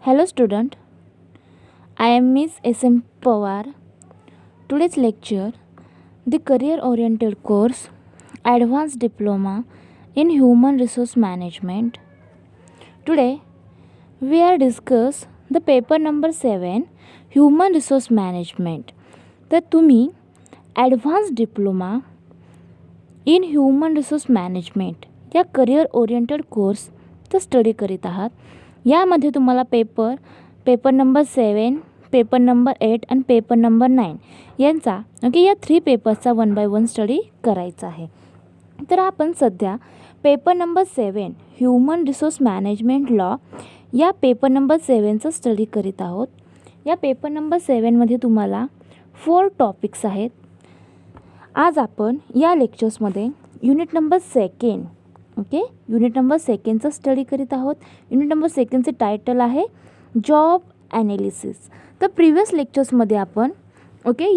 Hello student, I am Miss S.M. Pawar. Today's lecture, the career oriented course, Advanced Diploma in Human Resource Management. Today, we are discuss the paper number 7, Human Resource Management. तर तुम्ही advance diploma in human resource management या career oriented कोर्सचा study करीत आहात. यामध्ये तुम्हाला paper number 7, paper number 8 आणि paper number 9 यांचा या 3 पेपर्सचा 1 by 1 स्टडी करायचा आहे. तर आपण सध्या paper number 7 human resource management law या पेपर नंबर 7चा स्टडी करीत आहोत. या पेपर नंबर 7मध्ये तुम्हाला 4 टॉपिक्स आहेत. आज आपण या लेक्चर्समध्ये युनिट नंबर 2 युनिट नंबर 2चा स्टडी करीत आहोत. युनिट नंबर 2चे टायटल आहे जॉब ॲनालिसिस. तर प्रिव्हियस लेक्चर्समध्ये आपण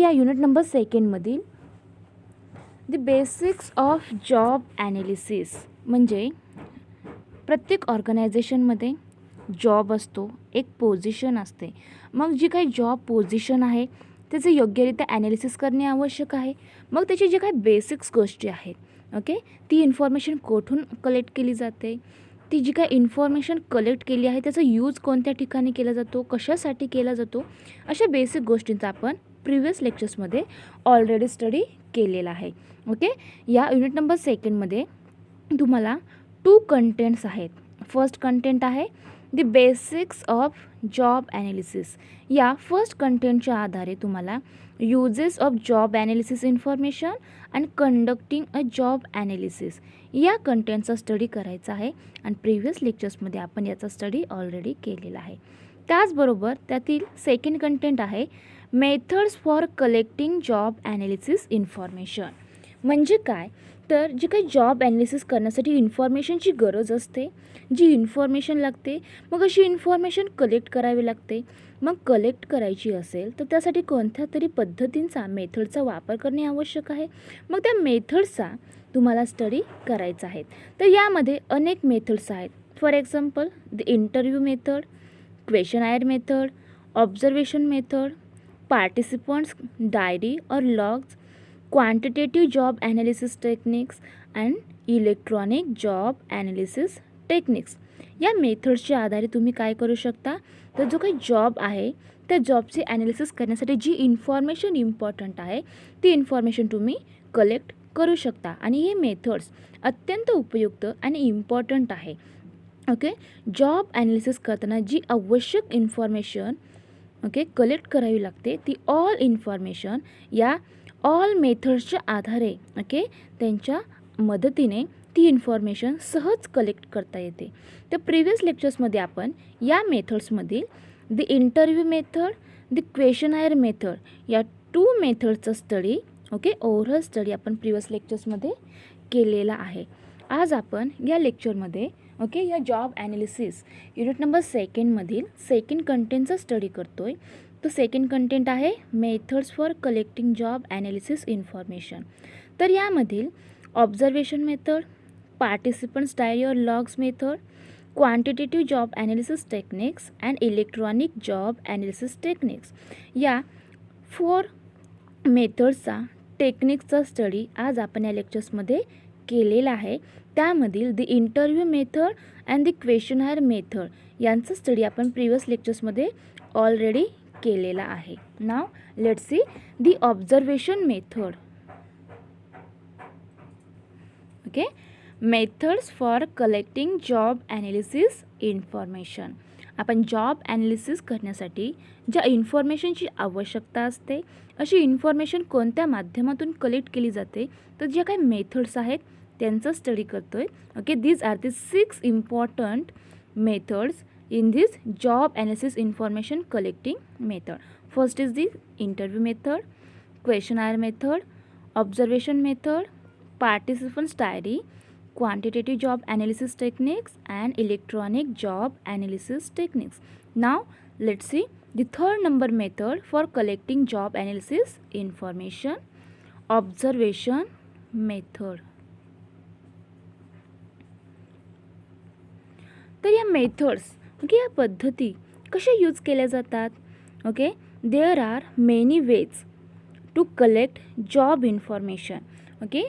या युनिट नंबर 2मधील the basics of job analysis म्हणजे प्रत्येक ऑर्गनायझेशनमध्ये जॉब असतो, एक पोझिशन असते. मग जी काही जॉब पोझिशन आहे त्याचे योग्यरित्या ॲनालिसिस करणे आवश्यक आहे. मग त्याची जी काही बेसिक्स गोष्टी आहेत ती इन्फॉर्मेशन कुठून कलेक्ट केली जाते, ती जी काही इन्फॉर्मेशन कलेक्ट केली आहे त्याचा यूज कोणत्या ठिकाणी केला जातो, कशासाठी केला जातो, अशा बेसिक गोष्टींचा आपण प्रिव्हियस लेक्चर्समध्ये ऑलरेडी स्टडी केलेला आहे. या युनिट नंबर 2मध्ये तुम्हाला 2 कंटेंट्स आहेत. फर्स्ट कंटेंट आहे the basics of job analysis. या फर्स्ट कंटेंटच्या आधारे तुम्हाला uses of job analysis information आणि कंडक्टिंग अ जॉब ॲनालिसिस या कंटेंटचा स्टडी करायचा आहे. आणि प्रिव्हियस लेक्चर्समध्ये आपण याचा स्टडी ऑलरेडी केलेला आहे. त्याचबरोबर त्यातील सेकंड कंटेंट आहे methods for collecting job analysis information. म्हणजे काय, तर जी काही जॉब ॲनालिसिस करण्यासाठी इन्फॉर्मेशनची गरज असते, जी इन्फॉर्मेशन लागते, मग अशी इन्फॉर्मेशन कलेक्ट करावी लागते. मग कलेक्ट करायची असेल तर त्यासाठी कोणत्या तरी पद्धतींचा मेथडचा वापर करणे आवश्यक आहे. मग त्या मेथड्सचा तुम्हाला स्टडी करायचा आहे. तर यामध्ये अनेक मेथड्स आहेत. For example the interview method, questionnaire method, observation method, participants diary और logs, quantitative job analysis techniques and electronic job analysis techniques. या मेथड्सच्या आधारे तुम्ही काय करू शकता, तर जो काही जॉब आहे त्या जॉबचे ॲनालिसिस करण्यासाठी जी इन्फॉर्मेशन इम्पॉर्टंट आहे ती इन्फॉर्मेशन तुम्ही कलेक्ट करू शकता. आणि हे मेथड्स अत्यंत उपयुक्त आणि इम्पॉर्टंट आहे. जॉब ॲनालिसिस करताना जी आवश्यक इन्फॉर्मेशन कलेक्ट करावी लागते ती ऑल इन्फॉर्मेशन या ऑल मेथड्सच्या आधारे त्यांच्या मदतीने ती इन्फॉर्मेशन सहज कलेक्ट करता येते. तर प्रिव्हियस लेक्चर्समध्ये आपण या मेथड्समधील the interview method, the questionnaire method या 2 मेथडचा स्टडी ओव्हरऑल स्टडी आपण प्रिव्हियस लेक्चर्समध्ये केलेला आहे. आज आपण या लेक्चरमध्ये या जॉब ॲनालिसिस युनिट नंबर 2मधील सेकंड कंटेंटचा स्टडी करतोय. तो सेकंड कंटेंट आहे methods for collecting job analysis information. तर यामधील ऑब्झर्वेशन मेथड, पार्टिसिपंट्स डायरी और logs method, quantitative job analysis techniques and electronic job analysis techniques या 4 मेथड्सचा टेक्निक्सचा स्टडी आज आपण या लेक्चर्समध्ये केलेला आहे. त्यामधील the interview method and the questionnaire method यांचा स्टडी आपण प्रिव्हियस लेक्चर्समध्ये ऑलरेडी केलेला आहे. Now let's see the observation method. Methods for collecting job analysis information. आपण जॉब ॲनालिसिस करण्यासाठी ज्या इन्फॉर्मेशनची आवश्यकता असते अशी इन्फॉर्मेशन कोणत्या माध्यमातून कलेक्ट केली जाते, तर ज्या काही मेथड्स आहेत त्यांचा स्टडी करतोय. These are the 6 important methods in this job analysis information collecting method. First is the interview method, questionnaire method, observation method, participants diary, quantitative job analysis techniques and electronic job analysis techniques. Now let's see the third number method for collecting job analysis information, observation method. तर या methods या पद्धती कशा use केल्या जातात? Okay, there are many ways to collect job information. Okay,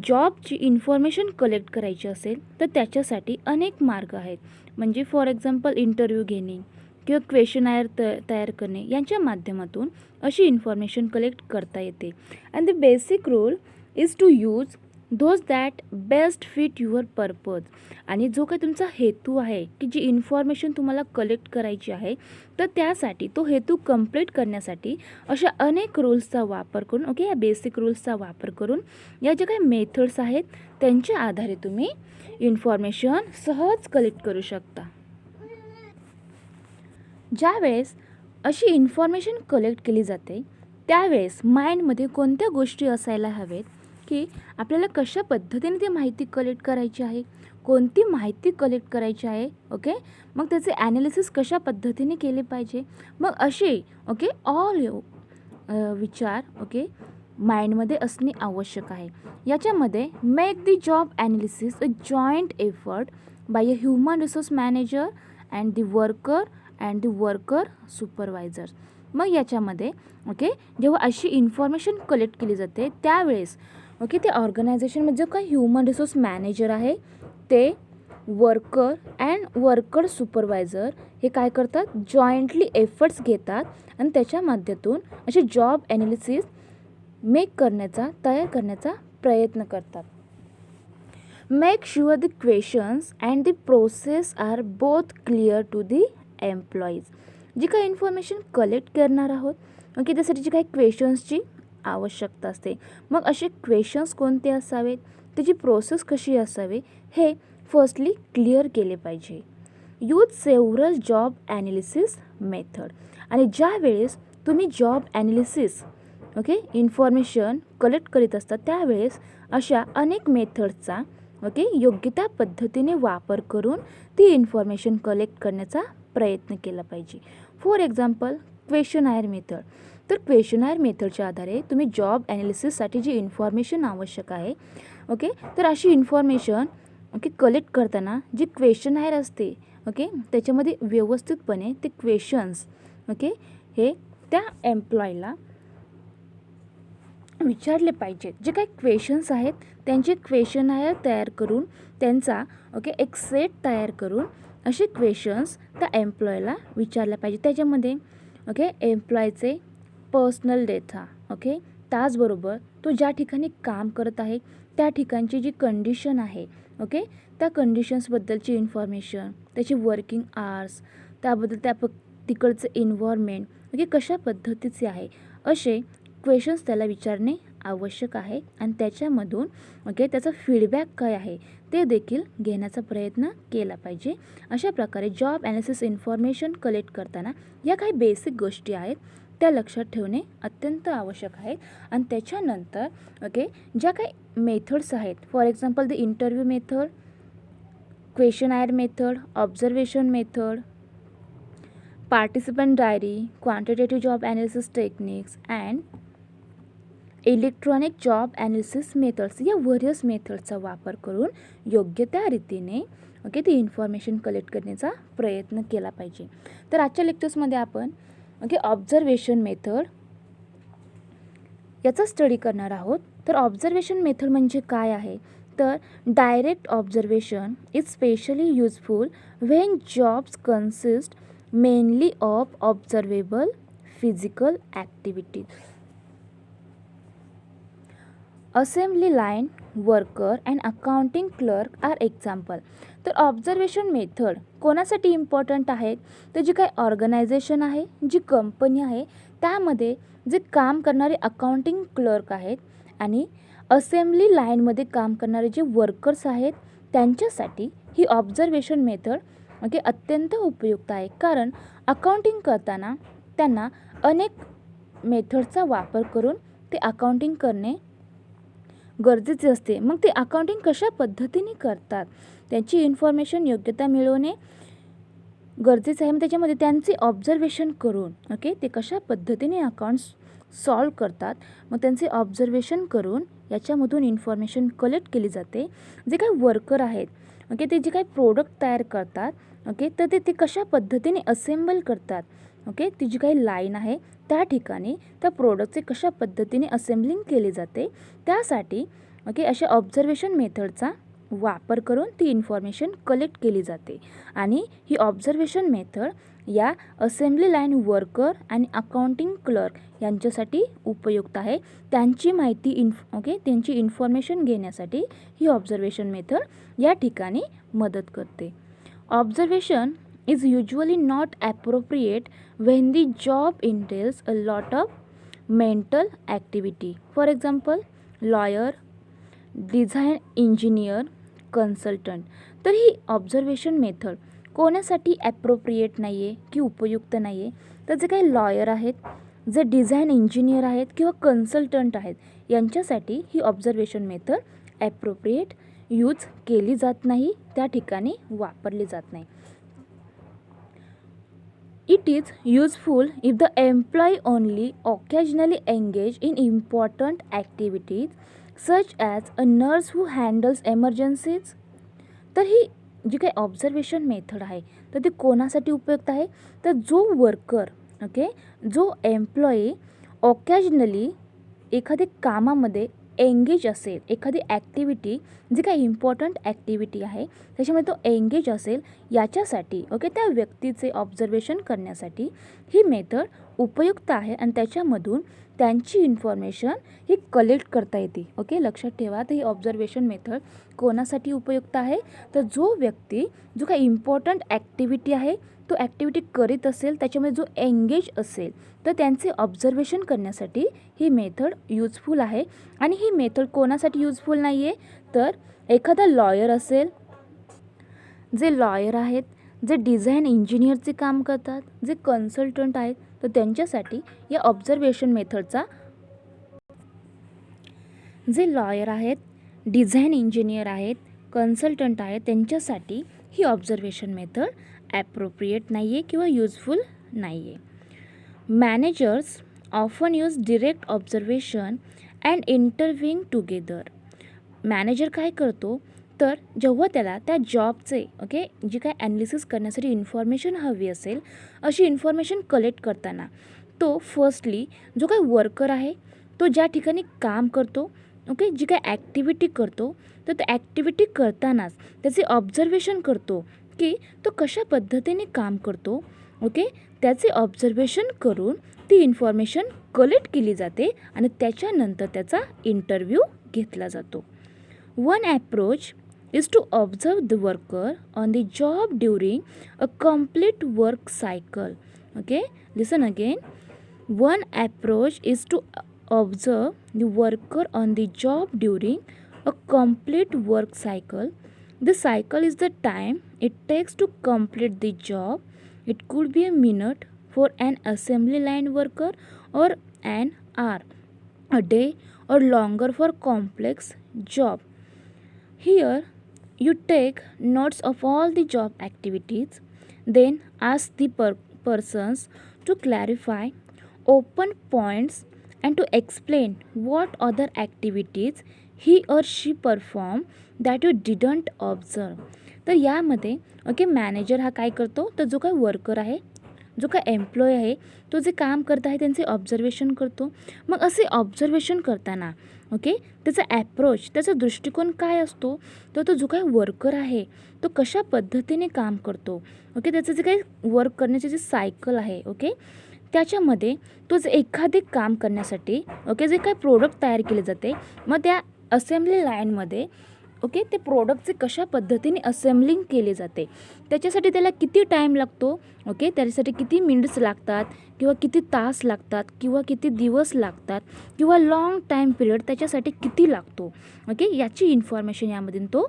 जॉबची information collect करायची असेल तर त्याच्यासाठी अनेक मार्ग आहेत. म्हणजे फॉर एक्झाम्पल इंटरव्ह्यू घेणे किंवा क्वेश्चनायर तयार करणे यांच्या माध्यमातून अशी इन्फॉर्मेशन कलेक्ट करता येते. And the basic rule is to use those that best fit your purpose. आणि जो काही तुमचा हेतू आहे की जी इन्फॉर्मेशन तुम्हाला कलेक्ट करायची आहे तर त्यासाठी तो हेतू कंप्लीट करण्यासाठी अशा अनेक रूल्सचा वापर करून, ओके, या बेसिक रूल्सचा वापर करून या ज्या काही मेथड्स आहेत त्यांच्या आधारे तुम्ही इन्फॉर्मेशन सहज कलेक्ट करू शकता. ज्यावेळेस अशी इन्फॉर्मेशन कलेक्ट केली जाते त्यावेळेस माइंडमध्ये कोणत्या गोष्टी असायला हवेत की आपल्याला कशा पद्धतीने ती माहिती कलेक्ट करायची आहे, कोणती माहिती कलेक्ट करायची आहे. ओके, मग त्याचे ॲनालिसिस कशा पद्धतीने केले पाहिजे. मग असे ओके ऑल विचार ओके माइंडमध्ये असणे आवश्यक आहे. याच्यामध्ये make the job analysis a joint effort bye a human resource manager and the worker supervisor. मग याच्यामध्ये ओके जेव्हा अशी इन्फॉर्मेशन कलेक्ट केली जाते त्यावेळेस ओके त्या ऑर्गनायझेशनमध्ये जो काही ह्युमन रिसोर्स मॅनेजर आहे ते वर्कर सुपरवायझर हे काय करतात, जॉईंटली एफर्ट्स घेतात आणि त्याच्या माध्यमातून असे जॉब ॲनालिसिस तयार करण्याचा प्रयत्न करतात. Make sure the questions and the process are both clear to the employees. जी काही इन्फॉर्मेशन कलेक्ट करणार आहोत ओके त्यासाठी जी काही क्वेश्चन्सची आवश्यकता असते. मग असे क्वेश्चन्स कोणते असावेत, त्याची प्रोसेस कशी असावी हे फर्स्टली क्लिअर केले पाहिजे. Use several job analysis method. आणि ज्या वेळेस तुम्ही job analysis okay information collect करीत असतात त्यावेळेस अशा अनेक मेथडचा ओके योग्य त्या पद्धतीने वापर करून ती इन्फॉर्मेशन कलेक्ट करण्याचा प्रयत्न केला पाहिजे. For example questionnaire method. तर क्वेश्चनायर मेथडच्या आधारे तुम्ही जॉब ॲनालिसिससाठी जी इन्फॉर्मेशन आवश्यक आहे ओके तर अशी इन्फॉर्मेशन ओके कलेक्ट करताना जी क्वेश्चनायर असते ओके त्याच्यामध्ये व्यवस्थितपणे ते क्वेश्चन्स ओके हे त्या एम्प्लॉयला विचारले पाहिजेत. जे काही क्वेश्चन्स आहेत त्यांचे क्वेश्चनायर तयार करून त्यांचा ओके एक सेट तयार करून असे क्वेश्चन्स त्या एम्प्लॉयला विचारले पाहिजे. त्याच्यामध्ये ओके एम्प्लॉयचे पर्सनल डेटा ओके त्याचबरोबर तो ज्या ठिकाणी काम करत आहे त्या ठिकाणची जी कंडिशन आहे ओके त्या कंडिशन्सबद्दलची इन्फॉर्मेशन, त्याची वर्किंग आवर्स, त्याबद्दल तिकडचं एन्व्हायरमेंट ओके कशा पद्धतीचे आहे असे क्वेश्चन्स त्याला विचारणे आवश्यक आहे. आणि त्याच्यामधून ओके त्याचा फीडबॅक काय आहे ते देखील घेण्याचा प्रयत्न केला पाहिजे. अशा प्रकारे जॉब ॲनालिसिस इन्फॉर्मेशन कलेक्ट करताना या काही बेसिक गोष्टी आहेत त्या लक्षात ठेवणे अत्यंत आवश्यक आहे. आणि त्याच्यानंतर ओके ज्या काही मेथड्स आहेत for example the interview method, questionnaire method, observation method, participant diary, quantitative job analysis techniques and electronic job analysis methods या व्हेरियस मेथड्सचा वापर करून योग्य त्या रीतीने ओके ती इन्फॉर्मेशन कलेक्ट करण्याचा प्रयत्न केला पाहिजे. तर आजच्या लेक्चर्समध्ये आपण ओके ऑब्झर्वेशन मेथड याचा स्टडी करणार आहोत. तर ऑब्झर्वेशन मेथड म्हणजे काय आहे तर direct observation is especially useful when jobs consist mainly of observable physical activities. Assembly line worker and accounting clerk are example. तर ऑब्झर्वेशन मेथड कोणासाठी इम्पॉर्टंट आहे तर जी काही ऑर्गनायझेशन आहे, जी कंपनी आहे त्यामध्ये जे काम करणारे अकाउंटिंग क्लर्क आहेत आणि असेंब्ली लाईनमध्ये काम करणारे जे वर्कर्स आहेत त्यांच्यासाठी ही ऑब्झर्वेशन मेथड ओके अत्यंत उपयुक्त आहे. कारण अकाउंटिंग करताना त्यांना अनेक मेथडचा वापर करून ते अकाउंटिंग करणे गरजेचे असते. मग ते अकाउंटिंग कशा पद्धतीने करतात त्यांची इन्फॉर्मेशन योग्यता मिळवणे गरजेचं आहे. मग त्याच्यामध्ये त्यांचे ऑब्झर्वेशन करून ओके ते कशा पद्धतीने अकाउंट्स सॉल्व करतात मग त्यांचे ऑब्झर्वेशन करून याच्यामधून इन्फॉर्मेशन कलेक्ट केली जाते. जे काही वर्कर आहेत ओके ते जे काही प्रोडक्ट तयार करतात ओके तर ते कशा पद्धतीने असेंबल करतात. ओके ती जी काही लाईन आहे त्या ठिकाणी त्या प्रोडक्टचे कशा पद्धतीने असेंबलिंग केले जाते त्यासाठी ओके अशा ऑब्झर्वेशन मेथडचा वापर करून ती इन्फॉर्मेशन कलेक्ट केली जाते. आणि ही ऑब्झर्वेशन मेथड या असेंब्ली लाईन वर्कर आणि अकाउंटिंग क्लर्क यांच्यासाठी उपयुक्त आहे. त्यांची माहिती त्यांची इन्फॉर्मेशन घेण्यासाठी ही ऑब्झर्वेशन मेथड या ठिकाणी मदत करते. Observation is usually not appropriate when the job entails a lot of mental activity. For example, lawyer, design engineer, consultant. तर ही ऑब्झर्वेशन मेथड कोणासाठी ॲप्रोप्रिएट नाही आहे की उपयुक्त नाही आहे. तर जे काही लॉयर आहेत, जे डिझाईन इंजिनियर आहेत किंवा कन्सल्टंट आहेत यांच्यासाठी ही ऑब्झर्वेशन मेथड ॲप्रोप्रिएट यूज केली जात नाही, त्या ठिकाणी वापरली जात नाही. It is useful if the employee only occasionally engage in important activities such as a nurse who handles emergencies. तर ही जी काही ऑब्झर्वेशन मेथड आहे तर ती कोणासाठी उपयुक्त आहे. तर जो वर्कर ओके जो एम्प्लॉई ऑकॅजनली एखादी कामामध्ये एंगेज असेल, एखादी ॲक्टिव्हिटी जी काही इम्पॉर्टंट ॲक्टिव्हिटी आहे त्याच्यामध्ये तो एंगेज असेल याच्यासाठी ओके त्या व्यक्तीचे ऑब्झर्वेशन करण्यासाठी ही मेथड उपयुक्त आहे. आणि त्याच्यामधून त्यांची इन्फॉर्मेशन ही कलेक्ट करता येते. ओके लक्षात ठेवा. तर ही ऑब्झर्वेशन मेथड कोणासाठी उपयुक्त आहे तर जो व्यक्ती जो काही इम्पॉर्टंट ॲक्टिव्हिटी आहे तो ॲक्टिव्हिटी करीत असेल त्याच्यामध्ये जो एंगेज असेल तर त्यांचे ऑब्झर्वेशन करण्यासाठी ही मेथड यूजफुल आहे. आणि ही मेथड कोणासाठी यूजफुल नाही आहे तर एखादा लॉयर असेल, जे लॉयर आहेत, जे डिझाईन इंजिनियरचे काम करतात, जे कन्सल्टंट आहेत तर त्यांच्यासाठी या ऑब्झर्वेशन मेथडचा जे लॉयर आहेत, डिझाईन इंजिनियर आहेत, कन्सल्टंट आहेत त्यांच्यासाठी ही ऑब्झर्वेशन मेथड ॲप्रोप्रिएट नाही आहे किंवा यूजफुल नाही आहे. Managers often use direct observation and interviewing together. Manager काय करतो तर जेव्हा त्याला त्या जॉबचे ओके जी काय ॲनालिसिस करण्यासाठी इन्फॉर्मेशन हवी असेल अशी इन्फॉर्मेशन कलेक्ट करताना तो फर्स्टली जो काही वर्कर आहे तो ज्या ठिकाणी काम करतो ओके जी काय ॲक्टिव्हिटी करतो तर त्या ॲक्टिव्हिटी करतानाच त्याचे ऑब्झर्वेशन करतो की तो कशा पद्धतीने काम करतो. ओके त्याचे ऑब्झर्वेशन करून ती इन्फॉर्मेशन कलेक्ट केली जाते आणि त्याच्यानंतर त्याचा इंटरव्ह्यू घेतला जातो. One approach is to observe the worker on the job during a complete work cycle. Okay, listen again. One approach is to observe the worker on the job during a complete work cycle. The cycle is the time it takes to complete the job. It could be a minute for an assembly line worker or an hour, a day, or longer for complex job. Here you take notes of all the job activities, then ask the persons to clarify, open points, and to explain what other activities he or she performed that you didn't observe. तर यामध्ये okay manager हा काय करतो तर जो काय worker आहे, जो काय एम्प्लॉय आहे तो जे काम करत आहे त्यांचे ऑब्झर्वेशन करतो. मग असे ऑब्झर्वेशन करताना ओके त्याचा ॲप्रोच, त्याचा दृष्टिकोन काय असतो तर तो जो काही वर्कर आहे तो कशा पद्धतीने काम करतो. ओके त्याचं जे काही वर्क करण्याचे जे सायकल आहे ओके त्याच्यामध्ये तो जे एखादे काम करण्यासाठी ओके जे काही प्रोडक्ट तयार केले जाते मग त्या असेंब्ली लाईनमध्ये ओके ते प्रोडक्टचे कशा पद्धतीने असेंबलिंग केले जाते त्याच्यासाठी त्याला किती टाईम लागतो ओके त्याच्यासाठी किती मिनिट्स लागतात किंवा किती तास लागतात किंवा किती दिवस लागतात किंवा लाँग टाईम पिरियड त्याच्यासाठी किती लागतो ओके याची इन्फॉर्मेशन यामधून तो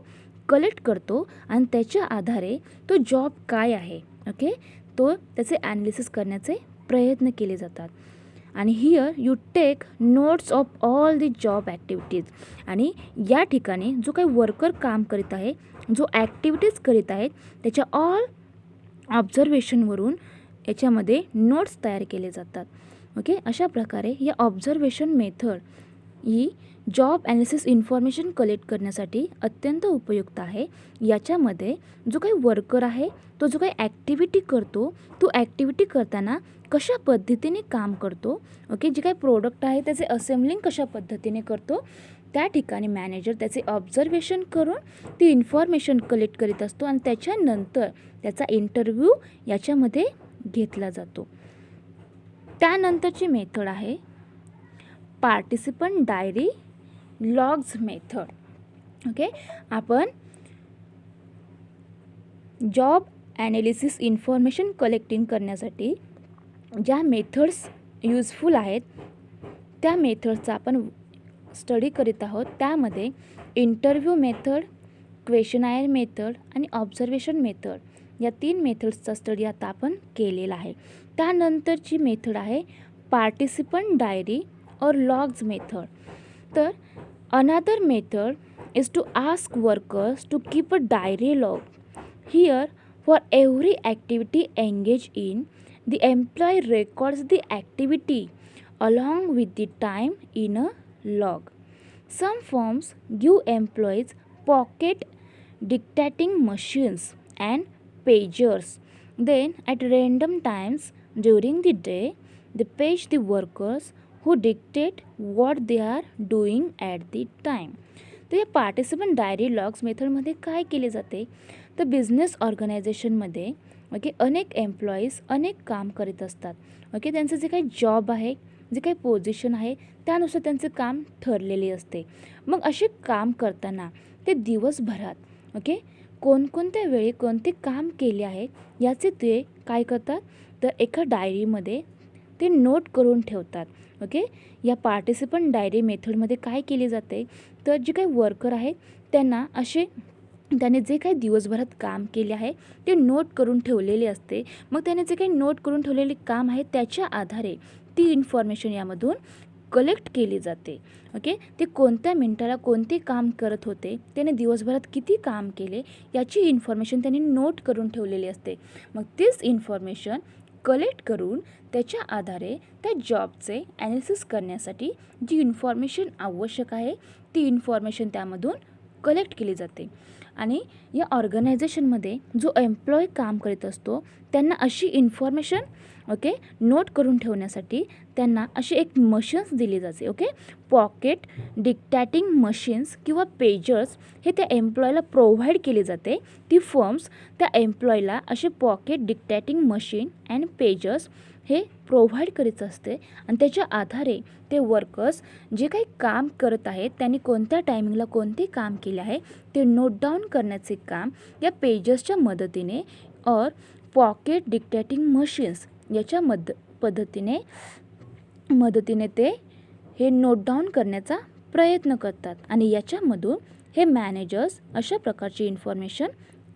कलेक्ट करतो आणि त्याच्या आधारे तो जॉब काय आहे ओके तो त्याचे ॲनालिसिस करण्याचे प्रयत्न केले जातात. आणि here you take notes of all the job activities. आणि या ठिकाणी जो काही वर्कर काम करीत आहे, जो ॲक्टिव्हिटीज करीत आहेत त्याच्या ऑल ऑब्झर्वेशनवरून याच्यामध्ये नोट्स तयार केले जातात. ओके अशा प्रकारे या ऑब्झर्वेशन मेथड ही जॉब ॲनालिसिस इन्फॉर्मेशन कलेक्ट करण्यासाठी अत्यंत उपयुक्त आहे. याच्यामध्ये जो काही वर्कर आहे तो जो काही ॲक्टिव्हिटी करतो तो ॲक्टिव्हिटी करताना कशा पद्धतीने काम करतो, ओके, जे काही प्रोडक्ट आहे त्याचे असेंबलिंग कशा पद्धतीने करतो, त्या ठिकाणी मॅनेजर त्याचे ऑब्झर्वेशन करून ती इन्फॉर्मेशन कलेक्ट करीत असतो आणि त्याच्यानंतर त्याचा इंटरव्ह्यू याच्यामध्ये घेतला जातो. त्यानंतरची मेथड आहे participant diary logs method. Okay, आपण जॉब ॲनालिसिस इन्फॉर्मेशन कलेक्टिंग करण्यासाठी ज्या मेथड्स यूजफुल आहेत त्या मेथड्सचा आपण स्टडी करीत आहोत. त्यामध्ये इंटरव्ह्यू मेथड, क्वेश्चनायर मेथड आणि ऑब्झर्वेशन मेथड या 3 मेथड्सचा स्टडी आता आपण केलेला आहे. त्यानंतरची मेथड आहे पार्टिसिपंट डायरी और लॉग्स मेथड. तर another method is to ask workers to keep a diary log. Here, for every activity engaged in, the employee records the activity along with the time in a log. Some firms give employees pocket dictating machines and pagers. Then, at random times during the day, they page the workers who dictate what they are doing at the time. तर या participant diary logs मेथडमध्ये काय केले जाते, तर business ऑर्गनायझेशनमध्ये okay अनेक employees अनेक काम करीत असतात. ओके, त्यांचं जे काही जॉब आहे, जे काही पोझिशन आहे त्यानुसार त्यांचे काम ठरलेले असते. मग असे काम करताना ते दिवसभरात ओके कोणकोणत्या वेळी कोणते काम केले आहे याचे ते काय करतात, तर एका डायरीमध्ये ते नोट करून ठेवतात. ओके, या पार्टिसिपंट डायरी मेथडमध्ये काय केले जाते, तर जे काही वर्कर आहे त्यांना त्याने जे काही दिवसभरात काम केले आहे ते नोट करून ठेवलेले असते. मग त्याने जे काही नोट करून ठेवलेले काम आहे त्याच्या आधारे ती इन्फॉर्मेशन यामधून कलेक्ट केली जाते. ओके, ते कोणत्या मिनटाला कोणते काम करत होते, त्याने दिवसभरात किती काम केले याची इन्फॉर्मेशन त्यांनी नोट करून ठेवलेली असते. मग तीच इन्फॉर्मेशन कलेक्ट करून त्याच्या आधारे त्या जॉबचे ॲनालिसिस करण्यासाठी जी इन्फॉर्मेशन आवश्यक आहे ती इन्फॉर्मेशन त्यामधून कलेक्ट केली जाते. आणि या ऑर्गनायझेशनमध्ये जो एम्प्लॉय काम करीत असतो त्यांना अशी इन्फॉर्मेशन ओके नोट करून ठेवण्यासाठी त्यांना अशी एक मशीन्स दिली जाते. ओके, पॉकेट डिक्टॅटिंग मशीन्स किंवा पेजर्स हे त्या एम्प्लॉयला प्रोव्हाइड केले जाते. ती फर्म्स त्या एम्प्लॉयला असे पॉकेट डिक्टॅटिंग मशीन अँड पेजर्स हे प्रोव्हाइड करीत असते आणि त्याच्या आधारे ते वर्कर्स जे काही काम करत आहेत त्यांनी कोणत्या टायमिंगला कोणते काम केले आहे ते नोट डाऊन करण्याचे काम या पेजर्सच्या मदतीने और पॉकेट डिक्टॅटिंग मशीन्स याच्या मदतीने ते हे नोट डाऊन करण्याचा प्रयत्न करतात आणि याच्यामधून हे मॅनेजर्स अशा प्रकारची इन्फॉर्मेशन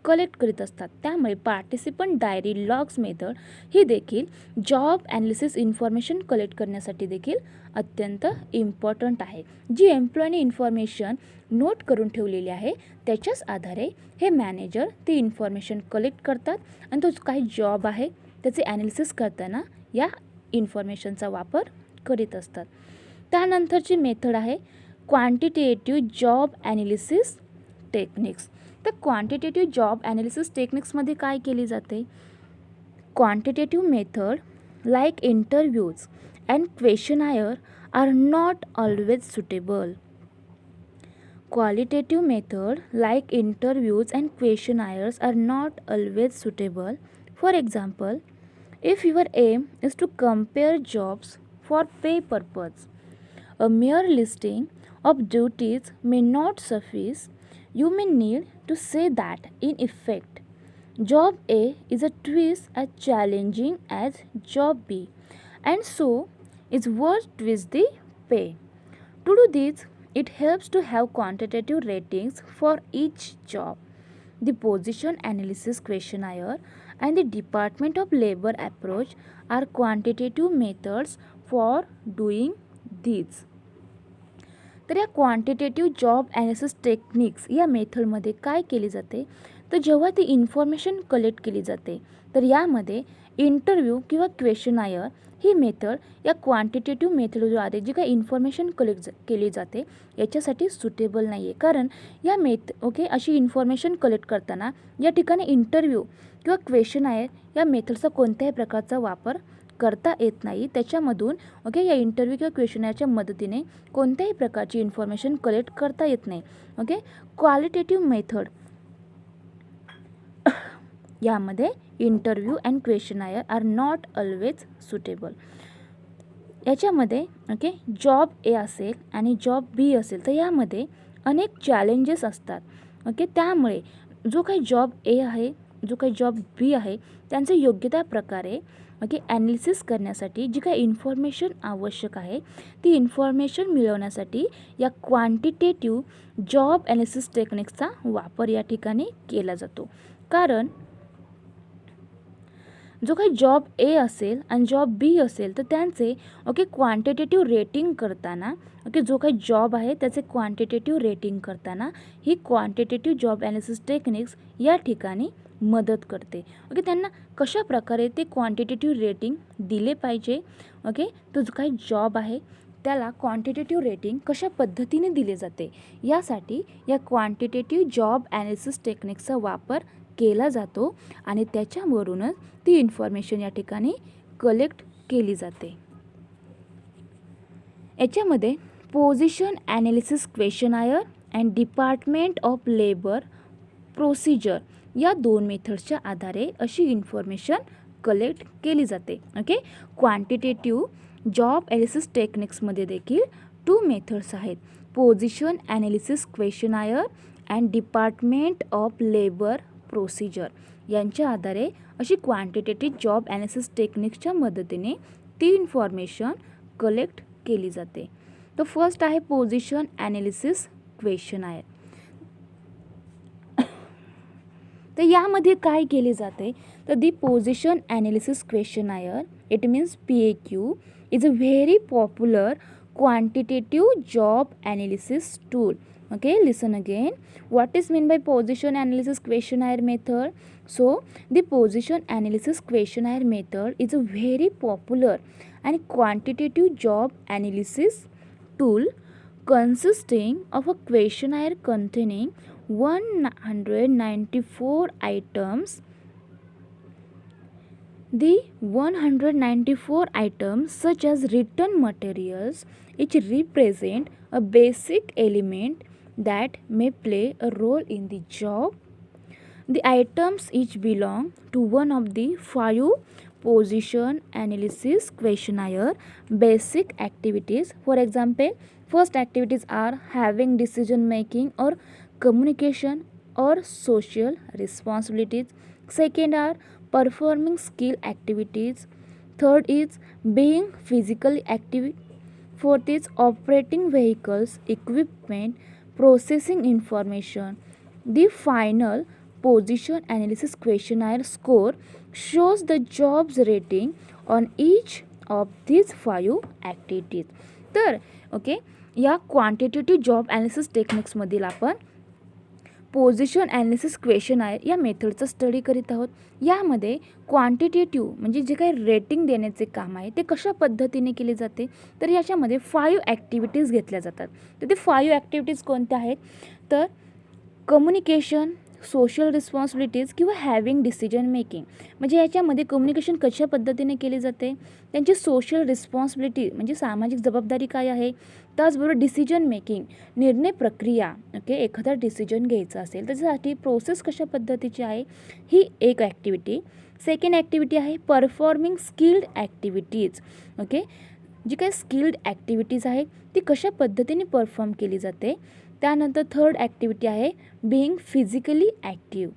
कलेक्ट करीत असतात. त्यामुळे पार्टिसिपंट डायरी लॉग्स मेथड ही देखील जॉब ॲनालिसिस इन्फॉर्मेशन कलेक्ट करण्यासाठी देखील अत्यंत इम्पॉर्टंट आहे. जी एम्प्लॉयने इन्फॉर्मेशन नोट करून ठेवलेली आहे त्याच्याच आधारे हे मॅनेजर ती इन्फॉर्मेशन कलेक्ट करतात आणि तो काही जॉब आहे त्याचे ॲनालिसिस करताना या इन्फॉर्मेशनचा वापर करीत असतात. त्यानंतरची मेथड आहे क्वांटिटेटिव्ह जॉब ॲनालिसिस टेक्निक्स. तर क्वांटिटेटिव्ह जॉब ॲनालिसिस टेक्निक्समध्ये काय केली जाते, quantitative method like interviews and questionnaire are not always suitable. Qualitative method like interviews and questionnaires are not always suitable. For example, if your aim is to compare jobs for pay purpose, a mere listing of duties may not suffice. You may need to say that, in effect, job A is twice as challenging as job B, and so is worth twice the pay. To do this, it helps to have quantitative ratings for each job. The position analysis questionnaire and the Department of Labor approach are quantitative methods for doing this. तर या quantitative job analysis techniques या मेथडमध्ये काय केली जाते, तर जेव्हा ती इन्फॉर्मेशन कलेक्ट केली जाते तर यामध्ये इंटरव्ह्यू किंवा क्वेश्चनायर ही मेथड या क्वांटिटेटिव्ह मेथडद्वारे जी काही इन्फॉर्मेशन कलेक्ट केली जाते याच्यासाठी सुटेबल नाही आहे. कारण या अशी इन्फॉर्मेशन कलेक्ट करताना या ठिकाणी इंटरव्ह्यू किंवा क्वेश्चनायर या मेथडचा कोणत्याही प्रकारचा वापर करता येत नाही. त्याच्यामधून या इंटरव्ह्यू किंवा क्वेश्चनायरच्या मदतीने कोणत्याही प्रकारची इन्फॉर्मेशन कलेक्ट करता येत नाही. क्वालिटेटिव्ह मेथड यामध्ये interview and questionnaire are not always suitable. याच्यामध्ये जॉब ए असेल आणि जॉब बी असेल तर यामध्ये अनेक चॅलेंजेस असतात. त्यामुळे जो काही जॉब ए आहे जो काही जॉब बी आहे त्यांचे योग्य प्रकारे ॲनालिसिस करण्यासाठी जी काही इन्फॉर्मेशन आवश्यक आहे ती इन्फॉर्मेशन मिळवण्यासाठी या क्वांटिटेटिव्ह जॉब ॲनालिसिस टेक्निक्सचा वापर या ठिकाणी केला जातो. कारण जो काही जॉब ए असेल आणि जॉब बी असेल तर त्यांचे क्वांटिटेटिव्ह रेटिंग करताना जो काही जॉब आहे त्याचे क्वांटिटेटिव्ह रेटिंग करताना ही क्वांटिटेटिव्ह जॉब ॲनालिसिस टेक्निक्स या ठिकाणी मदत करते. त्यांना कशा प्रकारे ते क्वांटिटेटिव्ह रेटिंग दिले पाहिजे. तो जो काही जॉब आहे त्याला क्वांटिटेटिव्ह रेटिंग कशा पद्धतीने दिले जाते यासाठी या क्वांटिटेटिव्ह जॉब ॲनालिसिस टेक्निक्सचा वापर केला जातो आणि त्याच्यावरूनच ती इन्फॉर्मेशन या ठिकाणी कलेक्ट केली जाते. याच्यामध्ये position analysis questionnaire and department of labour procedure या 2 मेथड्सच्या आधारे अशी इन्फॉर्मेशन कलेक्ट केली जाते. क्वांटिटेटिव्ह जॉब ॲनालिसिस टेक्निक्समध्ये देखील 2 मेथड्स आहेत. Position analysis questionnaire and department of labour procedure यांच्या आधारे अशी क्वांटिटेटिव्ह जॉब ॲनालिसिस टेक्निक्सच्या मदतीने ती इन्फॉर्मेशन कलेक्ट केली जाते. तर फर्स्ट आहे पोझिशन ॲनालिसिस क्वेश्चनायर. तर यामध्ये काय केले जाते तर the position analysis questionnaire it means PAQ is a very popular quantitative job analysis tool. Listen again. What is mean by position analysis questionnaire method? So the position analysis questionnaire method is a very popular and quantitative job analysis tool consisting of a questionnaire containing 194 items. The 194 items such as written materials which represent a basic element that may play a role in the job. The items each belong to one of the 5 position analysis questionnaire basic activities. For example, first activities are having decision making or communication or social responsibilities. Second are performing skill activities. Third is being physically active. Fourth is operating vehicles, equipment, processing information. The final position analysis questionnaire score shows the job's rating on each of these 5 activities. तर या quantitative job analysis टेक्निक्समधील आपण position analysis questionnaire या मेथडचा study करीत आहोत. यामध्ये quantitative म्हणजे जे काही रेटिंग देण्याचे काम आहे ते कशा पद्धतीने केले जाते तर याच्यामध्ये 5 ॲक्टिव्हिटीज घेतल्या जातात. तर ते 5 ॲक्टिव्हिटीज कोणत्या आहेत तर कम्युनिकेशन, सोशल रिस्पॉन्सिबिलिटीज किंवा हॅविंग डिसिजन मेकिंग. म्हणजे याच्यामध्ये कम्युनिकेशन कशा पद्धतीने केले जाते, त्यांची सोशल रिस्पॉन्सिबिलिटी म्हणजे सामाजिक जबाबदारी काय आहे, त्याचबरोबर डिसिजन मेकिंग निर्णय प्रक्रिया. एखादा डिसिजन घ्यायचा असेल त्याच्यासाठी प्रोसेस कशा पद्धतीची आहे ही एक ॲक्टिव्हिटी. सेकंड ॲक्टिव्हिटी आहे परफॉर्मिंग स्किल्ड ॲक्टिव्हिटीज. जी काही स्किल्ड ॲक्टिव्हिटीज आहे ती कशा पद्धतीने परफॉर्म केली जाते. त्यानंतर थर्ड ॲक्टिव्हिटी आहे being physically active.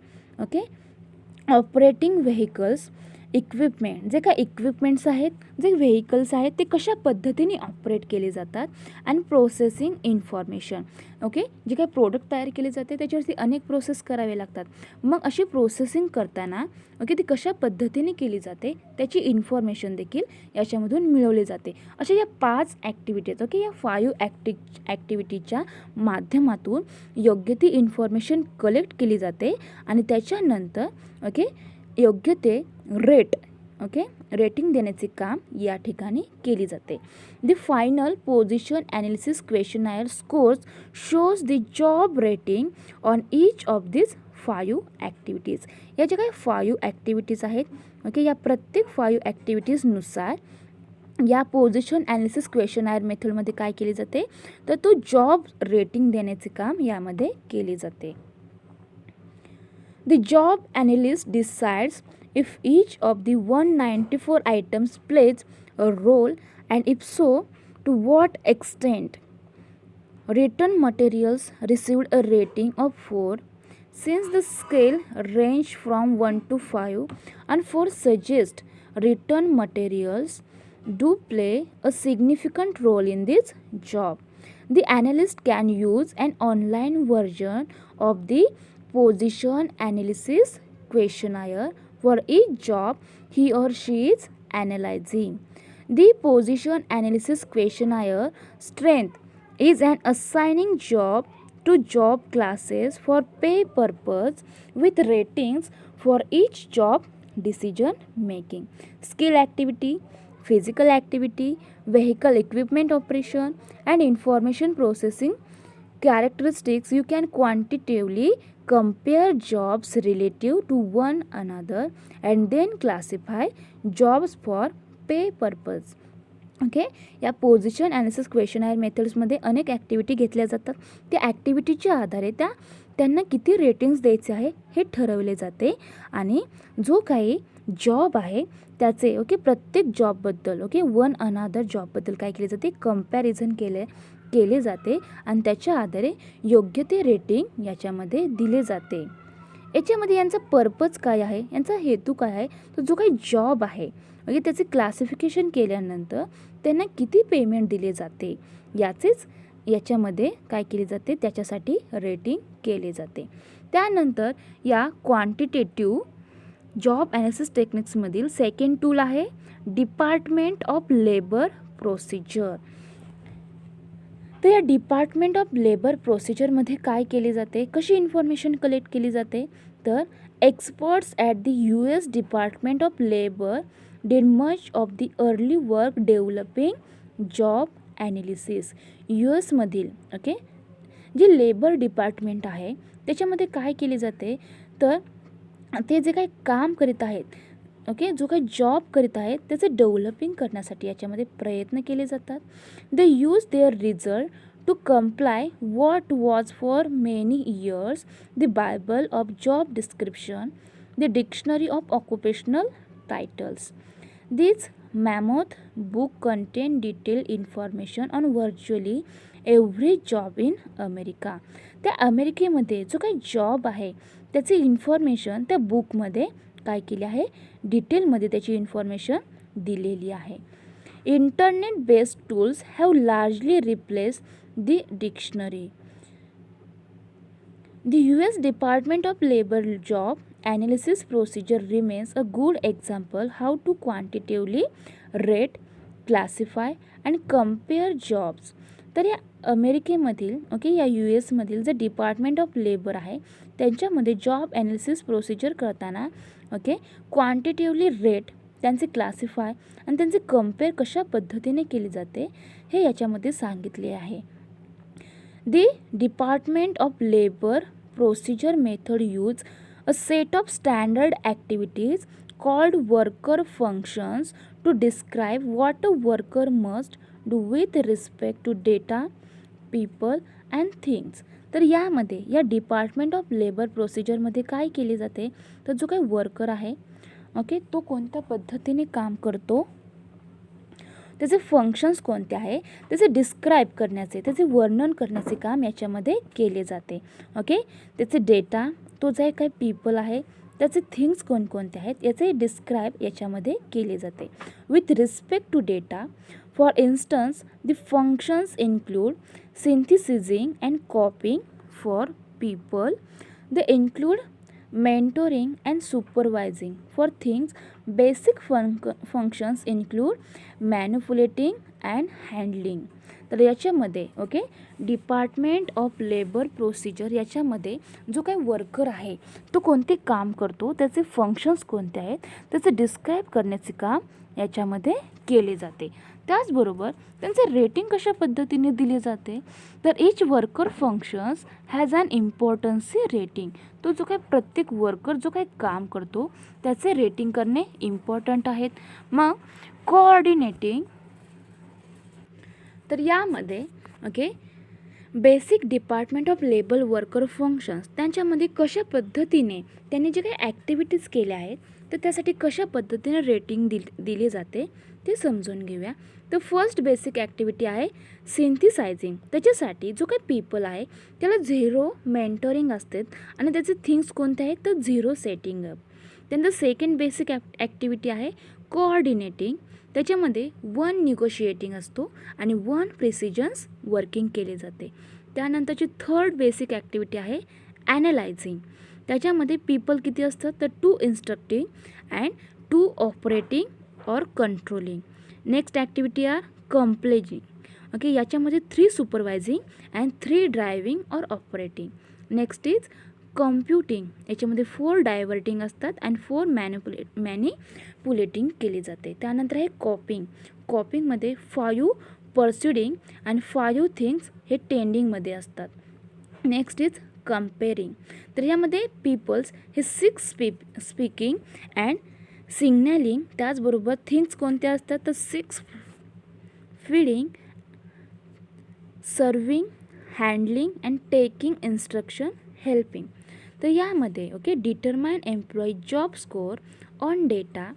Operating vehicles equipment, जे काही इक्विपमेंट्स आहेत, जे व्हेकल्स आहेत, ते कशा पद्धतीने ऑपरेट केले जातात. आणि प्रोसेसिंग इन्फॉर्मेशन, ओके, जे काही प्रोडक्ट तयार केले जाते त्याच्यावरती अनेक प्रोसेस करावे लागतात. मग अशी प्रोसेसिंग करताना ओके ती कशा पद्धतीने केली जाते त्याची इन्फॉर्मेशन देखील याच्यामधून मिळवली जाते. अशा या 5 ॲक्टिव्हिटीज, ओके, या 5 ॲक्टिव्हिटीच्या माध्यमातून योग्य ती इन्फॉर्मेशन कलेक्ट केली जाते आणि त्याच्यानंतर ओके योग्य ते रेटिंग देण्याचे काम या ठिकाणी केली जाते. The final position analysis questionnaire scores shows the job rating on each of this 5 activities. या ज्या काही 5 ॲक्टिव्हिटीज आहेत, ओके, या प्रत्येक 5 ॲक्टिव्हिटीजनुसार या पोझिशन ॲनालिसिस क्वेश्चनायर मेथडमध्ये काय केले जाते, तर तो जॉब रेटिंग देण्याचे काम यामध्ये केले जाते. The job analyst decides if each of the 194 items plays a role, and if so, to what extent. Written materials received a rating of 4 since the scale ranged from 1 to 5, and 4 suggest written materials do play a significant role in this job. The analyst can use an online version of the position analysis questionnaire for each job he or she is analyzing. The position analysis questionnaire strength is an assigning job to job classes for pay purpose with ratings for each job decision making. Skill activity, physical activity, vehicle equipment operation, and information processing characteristics. You can quantitatively compare jobs relative to one another and then classify jobs for pay purpose. Okay, या position analysis questionnaire मेथड्समध्ये अनेक activity घेतल्या जातात. त्या ॲक्टिव्हिटीच्या आधारे त्यांना किती ratings द्यायचे आहे हे ठरवले जाते आणि जो काही जॉब आहे त्याचे ओके प्रत्येक जॉबबद्दल ओके वन अनादर जॉबबद्दल काय केले जाते, कंपॅरिझन केले जाते आणि त्याच्या आधारे योग्य ते रेटिंग याच्यामध्ये दिले जाते. याच्यामध्ये यांचा पर्पज काय आहे, यांचा हेतू काय आहे, तर जो काही जॉब आहे म्हणजे त्याचे क्लासिफिकेशन केल्यानंतर त्यांना किती पेमेंट दिले जाते याच्यामध्ये काय केले जाते, त्याच्यासाठी रेटिंग केले जाते. त्यानंतर या क्वांटिटेटिव्ह जॉब ॲनालिसिस टेक्निक्समधील सेकंड टूल आहे डिपार्टमेंट ऑफ लेबर प्रोसिजर. तर या डिपार्टमेंट ऑफ लेबर प्रोसिजरमध्ये काय केले जाते, कशी इन्फॉर्मेशन कलेक्ट केली जाते, तर experts at the US department of labour did much of the early work developing job analysis. US मधील ओके जे लेबर डिपार्टमेंट आहे त्याच्यामध्ये काय केले जाते, तर ते जे काही काम करीत आहेत ओके जो काही जॉब करीत आहेत त्याचे डेव्हलपिंग करण्यासाठी याच्यामध्ये प्रयत्न केले जातात. They use their result to compile what was for many years the bible of job description, the dictionary of occupational titles. This mammoth book contains detailed information on virtually every job in America. त्या अमेरिकेमध्ये जो काही job आहे त्याची information त्या बुकमध्ये काय केली आहे, डिटेलमध्ये त्याची इन्फॉर्मेशन दिलेली आहे. Internet based tools have largely replaced the dictionary. The US Department of Labor job analysis procedure remains a good example how to quantitatively rate, classify and compare jobs. तर या अमेरिकेमधील ओके या US मधील जे department of labour आहे त्यांच्यामध्ये job analysis procedure करताना okay क्वांटिटिव्हली rate, त्यांचे क्लासिफाय आणि त्यांचे कम्पेअर कशा पद्धतीने केले जाते हे याच्यामध्ये सांगितले आहे. The Department of Labor procedure method use a set of standard activities called worker functions to describe what a worker must do with respect to data, people and things. तर यामध्ये या डिपार्टमेंट ऑफ लेबर प्रोसिजरमध्ये काय केले जाते, तर जो काही worker आहे ओके तो कोणत्या पद्धतीने काम करतो, त्याचे फंक्शन्स कोणते आहे त्याचे डिस्क्राईब करण्याचे, त्याचे वर्णन करण्याचे काम याच्यामध्ये केले जाते. ओके त्याचे डेटा, तो जे काही पीपल आहे त्याचे थिंग्स कोणकोणते आहेत याचे डिस्क्राईब याच्यामध्ये केले जाते. With respect to data, for instance the functions include synthesising and copying for people. They include mentoring and supervising. For things, basic functions include manipulating and handling. तर याच्यामध्ये okay department of labour procedure याच्यामध्ये जो काही worker आहे तो कोणते काम करतो, त्याचे फंक्शन्स कोणते आहेत, त्याचं डिस्क्राईब करण्याचे काम याच्यामध्ये केले जाते. त्याचबरोबर त्यांचे रेटिंग कशा पद्धतीने दिले जाते, तर each worker functions has an importance rating. तो जो काही प्रत्येक वर्कर जो काही काम करतो त्याचे रेटिंग करणे इम्पॉर्टंट आहेत. मग कोऑर्डिनेटिंग, तर यामध्ये okay basic department of labour worker functions त्यांच्यामध्ये कशा पद्धतीने त्यांनी जे काही ॲक्टिव्हिटीज केल्या आहेत तर त्यासाठी कशा पद्धतीने रेटिंग दिली जाते ते समजून घेऊया. तर फर्स्ट बेसिक ॲक्टिव्हिटी आहे सिंथेसायझिंग. त्याच्यासाठी जो काही पीपल आहे त्याला 0 मेंटरिंग असते आणि त्याचे थिंग्स कोणते आहेत तर 0 सेटिंग अप. त्यानंतर सेकंड बेसिक ॲक्टिव्हिटी आहे कोऑर्डिनेटिंग. त्याच्यामध्ये 1 निगोशिएटिंग असतो आणि 1 प्रिसिजन्स वर्किंग केले जाते. त्यानंतरची थर्ड बेसिक ॲक्टिव्हिटी आहे ॲनालायझिंग. त्याच्यामध्ये पीपल किती असतात तर 2 instructing and 2 operating or controlling. Next activity are compiling. Okay याच्यामध्ये 3 supervising and 3 driving or operating. Next is computing. याच्यामध्ये 4 डायव्हर्टिंग असतात अँड 4 मॅनिपुलेटिंग केली जाते. त्यानंतर आहे कॉपिंग. कॉपिंगमध्ये 5 परस्युडिंग अँड 5 थिंग्स हे टेंडिंगमध्ये असतात. Next is comparing. तर यामध्ये पीपल्स हे 6 स्पीकिंग अँड सिग्नॅलिंग. त्याचबरोबर थिंग्स कोणत्या असतात तर 6 feeding, serving, handling and taking instruction, helping. तर यामध्ये okay determine employee job score on data,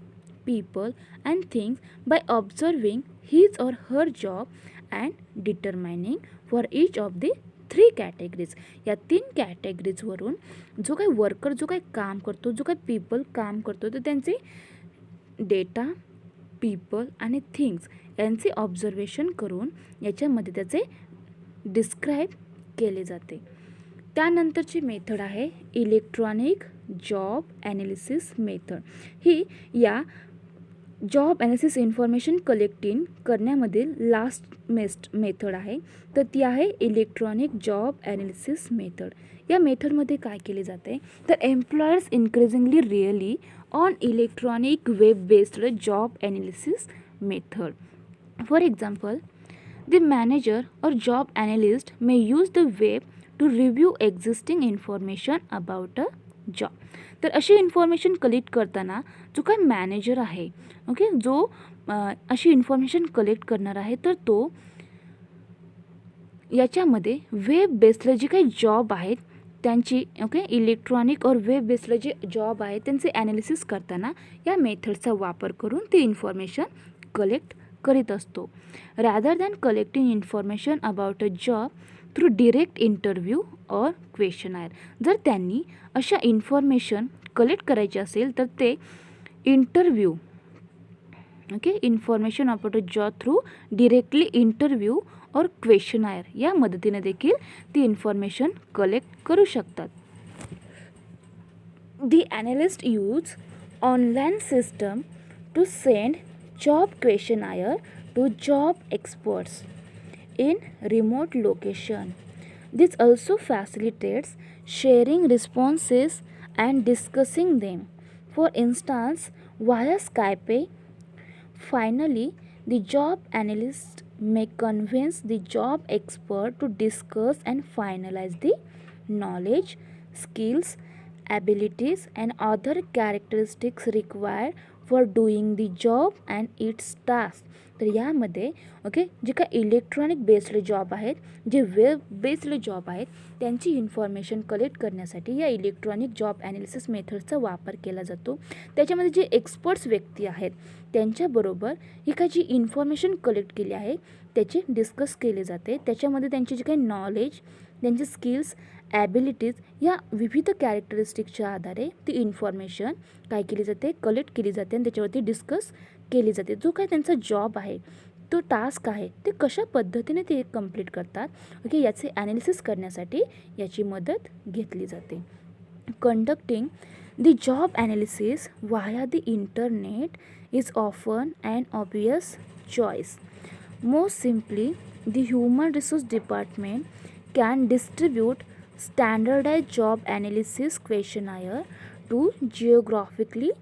people and things by observing his or her job and determining for each of the 3 categories. या 3 कॅटेगरीजवरून जो काही worker जो काही काम करतो, जो काही पीपल काम करतो तर त्यांचे डेटा, पीपल आणि थिंग्स यांचे ऑब्झर्वेशन करून याच्यामध्ये त्याचे डिस्क्राईब केले जाते. त्यानंतरची मेथड आहे इलेक्ट्रॉनिक जॉब ॲनालिसिस मेथड. ही या जॉब ॲनालिसिस इन्फॉर्मेशन कलेक्टिंग करण्यामधील लास्ट मेथड आहे. तर ती आहे इलेक्ट्रॉनिक जॉब ॲनालिसिस मेथड. या मेथडमध्ये काय केले जाते तर employers increasingly rely on electronic web based job analysis method. For example, the manager or job analyst may use the web to review existing information about a job. तर अशी information collect करताना जो काही मॅनेजर आहे okay जो अशी information collect करणार आहे तर तो याच्यामध्ये वेब बेस्डला जे काही जॉब आहेत त्यांची ओके इलेक्ट्रॉनिक और वेब बेस्डला जे जॉब आहे त्यांचे ॲनालिसिस करताना या मेथडचा वापर करून ती इन्फॉर्मेशन कलेक्ट करीत असतो. Rather than collecting information about a job through direct interview और क्वेश्चनायर. जर त्यांनी अशा इन्फॉर्मेशन कलेक्ट करायची असेल तर ते interview okay information about a job through directly interview और क्वेश्चनायर या मदतीने देखील ती इन्फॉर्मेशन कलेक्ट करू शकतात. The analyst use online system to send job questionnaire to job experts in remote location. This also facilitates sharing responses and discussing them, for instance via Skype. Finally, the job analyst may convince the job expert to discuss and finalize the knowledge, skills, abilities and other characteristics required for doing the job and it's task. तर यामध्ये okay जे काही electronic based job आहेत, जे web based job आहेत त्यांची information collect करण्यासाठी या इलेक्ट्रॉनिक जॉब ॲनालिसिस मेथडचा वापर केला जातो. त्याच्यामध्ये जे एक्सपर्ट्स व्यक्ती आहेत त्यांच्याबरोबर ही काही जी इन्फॉर्मेशन कलेक्ट केली आहे त्याची डिस्कस केले जाते. त्याच्यामध्ये त्यांची जी काही नॉलेज, त्यांचे स्किल्स, ॲबिलिटीज या विविध कॅरेक्टरिस्टिक्सच्या आधारे ती इन्फॉर्मेशन काय केली जाते, कलेक्ट केली जाते आणि त्याच्यावरती डिस्कस केली जाते. जो काय त्यांचा जॉब आहे, तो टास्क आहे, ते कशा पद्धतीने ते कंप्लीट करतात, ओके, याचे ॲनालिसिस करण्यासाठी याची मदत घेतली जाते. Conducting the job analysis via the internet is often an obvious choice. Most simply, the human resource department can distribute standardized job analysis questionnaire to geographically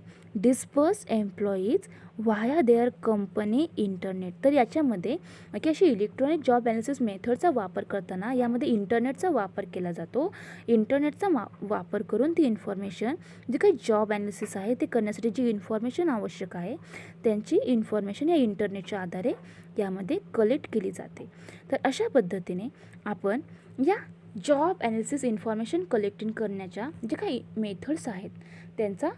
dispersed employees via their company internet. तर याच्यामध्ये की अशी electronic job analysis मेथडचा वापर करताना यामध्ये इंटरनेटचा वापर केला जातो. इंटरनेटचा वापर करून ती इन्फॉर्मेशन जी काही जॉब ॲनालिसिस आहे ते करण्यासाठी जी इन्फॉर्मेशन आवश्यक आहे त्यांची इन्फॉर्मेशन या इंटरनेटच्या आधारे यामध्ये कलेक्ट केली जाते. तर अशा पद्धतीने आपण या जॉब ॲनालिसिस इन्फॉर्मेशन कलेक्टिंग करण्याच्या जे काही मेथड्स आहेत त्यांचा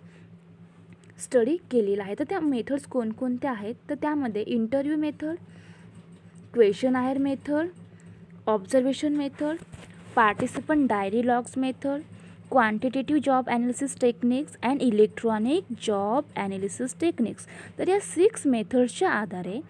स्टडी केलेला आहे. तर त्या मेथड्स कोणकोणत्या आहेत, तर त्यामध्ये interview method, questionnaire method, observation method, participant diary logs method, quantitative job analysis techniques and electronic job analysis techniques. तर या 6 मेथड्सच्या आधारे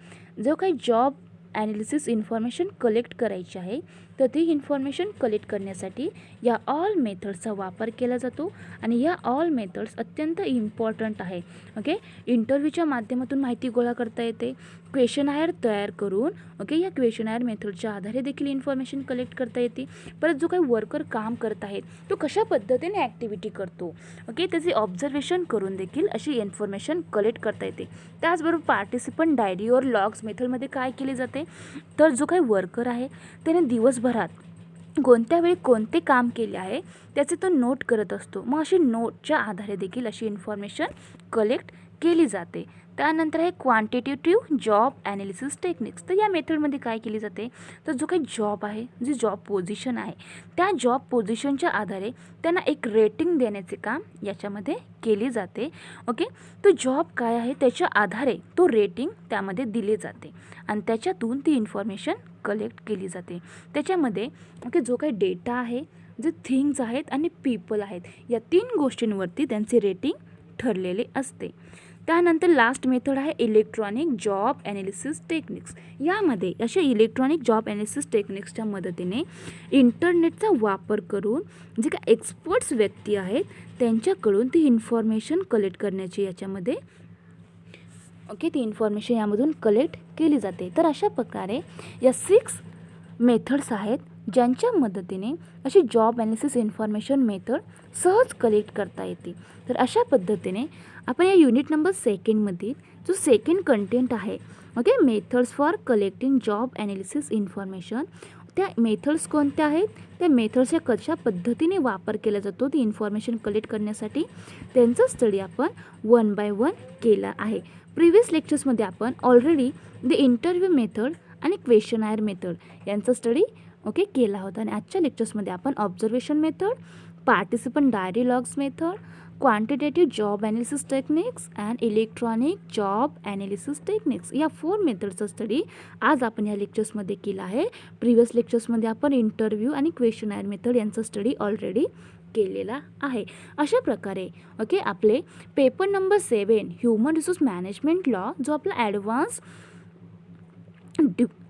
जो काही जॉब ॲनालिसिस इन्फॉर्मेशन कलेक्ट करायची आहे तर ती इन्फॉर्मेशन कलेक्ट करण्यासाठी या ऑल मेथड्सचा वापर केला जातो. आणि या ऑल मेथड्स अत्यंत इम्पॉर्टंट आहे. ओके, इंटरव्ह्यूच्या माध्यमातून माहिती गोळा करता येते, क्वेश्चनायर तयार करून ओके या क्वेश्चनायर मेथडच्या आधारे देखील इन्फॉर्मेशन कलेक्ट करता येते. परत जो काही वर्कर काम करत आहेत तो कशा पद्धतीने ॲक्टिव्हिटी करतो ओके त्याचे ऑब्झर्वेशन करून देखील अशी इन्फॉर्मेशन कलेक्ट करता येते. त्याचबरोबर पार्टिसिपंट डायरी और लॉग्स मेथडमध्ये काय केले जाते, तर जो काही वर्कर आहे त्याने दिवसभरात कोणत्या वेळी कोणते काम केले आहे त्याचे तो नोट करत असतो. मग अशी नोटच्या आधारे देखील अशी इन्फॉर्मेशन कलेक्ट केली जाते. त्यानंतर आहे क्वांटिटेटिव्ह जॉब ॲनालिसिस टेक्निक्स. तर या मेथडमध्ये काय केली जाते, तर जो काही जॉब आहे, जी जॉब पोझिशन आहे त्या जॉब पोझिशनच्या आधारे त्यांना एक रेटिंग देण्याचे काम याच्यामध्ये केली जाते. ओके, तो जॉब काय आहे त्याच्या आधारे तो रेटिंग त्यामध्ये दिले जाते आणि त्याच्यातून ती इन्फॉर्मेशन कलेक्ट केली जाते. त्याच्यामध्ये ओके जो काही डेटा आहे, जे थिंग्स आहेत आणि पीपल आहेत या 3 गोष्टींवरती त्यांचे रेटिंग ठरलेले असते. त्यानंतर लास्ट मेथड आहे इलेक्ट्रॉनिक जॉब ॲनालिसिस टेक्निक्स. यामध्ये अशा इलेक्ट्रॉनिक जॉब ॲनालिसिस टेक्निक्सच्या मदतीने इंटरनेटचा वापर करून जे काही एक्सपर्ट्स व्यक्ती आहेत त्यांच्याकडून ती इन्फॉर्मेशन कलेक्ट करण्याची याच्यामध्ये ओके ती इन्फॉर्मेशन यामधून कलेक्ट केली जाते. तर अशा प्रकारे या 6 मेथड्स आहेत ज्यांच्या मदतीने अशी जॉब ॲनालिसिस इन्फॉर्मेशन मेथड सहज कलेक्ट करता येते. तर अशा पद्धतीने आपण या युनिट नंबर 2मध्ये जो सेकंड कंटेंट आहे okay methods for collecting job analysis information, त्या मेथड्स कोणत्या आहेत, त्या मेथड्सच्या कशा पद्धतीने वापर केला जातो ती इन्फॉर्मेशन कलेक्ट करण्यासाठी त्यांचा स्टडी आपण 1 बाय 1 केला आहे. प्रिव्हियस लेक्चर्समध्ये आपण ऑलरेडी द इंटरव्ह्यू मेथड आणि क्वेश्चनायर मेथड यांचा स्टडी ओके केला होता. आणि आजच्या लेक्चर्समध्ये आपण observation method, participant diary logs method, quantitative job analysis techniques and electronic job analysis techniques या 4 मेथडचा स्टडी आज आपण या लेक्चर्समध्ये केला आहे. प्रिव्हियस लेक्चर्समध्ये आपण इंटरव्ह्यू आणि क्वेश्चनायर मेथड यांचा स्टडी ऑलरेडी केलेला आहे. अशा प्रकारे ओके आपले paper number 7 human resource management law जो आपला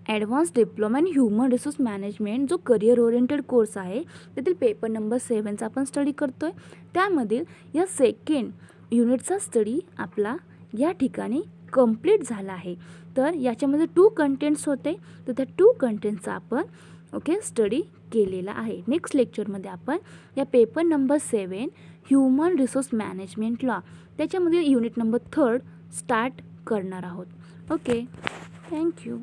advance diploma in human resource management जो करिअर ओरिएंटेड कोर्स आहे त्यातील पेपर नंबर 7चा आपण स्टडी करतो आहे. त्यामधील या सेकंड युनिटचा स्टडी आपला या ठिकाणी कंप्लीट झाला आहे. तर याच्यामध्ये 2 कंटेंट्स होते, तर त्या 2 कंटेंट्सचा आपण ओके स्टडी केलेला आहे. नेक्स्ट लेक्चरमध्ये आपण या paper number 7 human resource management law त्याच्यामध्ये युनिट नंबर 3 स्टार्ट करणार आहोत. Okay, thank you.